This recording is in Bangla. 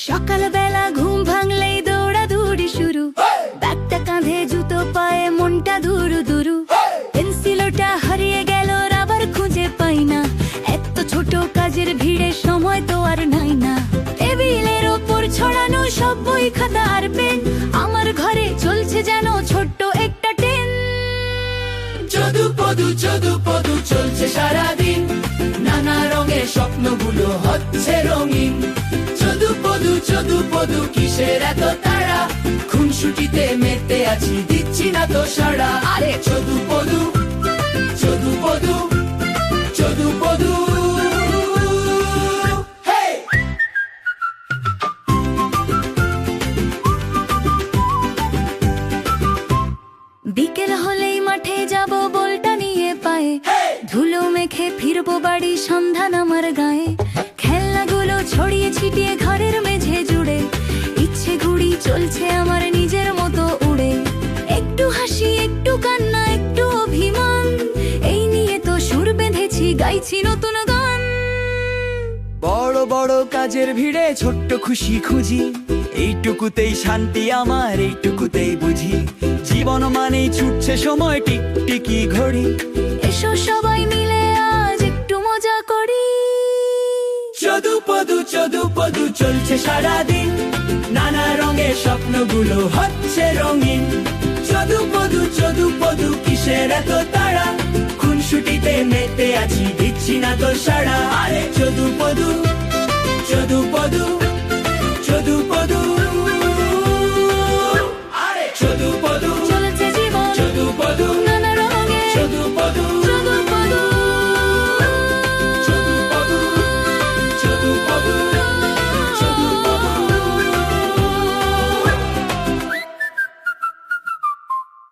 সকালবেলা ঘুম ভাঙলেই দৌড়াদৌড়ি শুরু, ব্যাগটা কাঁধে, জুতো পায়ে, মনটা দুরু দুরু। পেন্সিলটা হারিয়ে গেল, রাবার খুঁজে পাই না, এত ছোট কাজের ভিড়ে সময় তো আর নাই না। টেবিলের ওপর ছড়ানো সব বই, খাতা আর পেন, আমার ঘরে চলছে যেন ছোট্ট একটা ট্রেন। যদু পদু চলছে সারাদিন, নানা রঙের স্বপ্নগুলো হচ্ছে রঙিন। যদু পদু কিসের এত তাড়া, খুনসুটিতে মেতে আছি, দিচ্ছি না তো সাড়া। আরে যদু পদু হেই! বিকেল হলেই মাঠে যাব বলটা নিয়ে পায়ে, ধুলো মেখে ফিরবো বাড়ি, সন্ধান আমার গায়ে। খেলনাগুলো ছড়িয়ে ছিটিয়ে ঘরের মেঝে জুড়ে, ইচ্ছে ঘুড়ি চলছে আমার নিজের মতো উড়ে। একটু হাসি, একটু কান্না, একটু অভিমান, এই নিয়ে তো সুর বেঁধেছি, গাইছি নতুন গান। বড় বড় কাজের ভিড়ে ছোট্ট খুশি খুঁজি, এইটুকুতেই শান্তি আমার, এইটুকুতেই বুঝি। জীবন মানেই ছুটছে সময়, টিকটিকি ঘড়ি। এসো সবাই মিলে আজ একটু মজা করি। যদু পদু চলছে সারাদিন, নানা রঙের স্বপ্নগুলো হচ্ছে রঙিন। যদু পদু কিসের এত তাড়া, খুনসুটিতে মেতে আছি, দিচ্ছি না তো সাড়া। আরে যদু পদু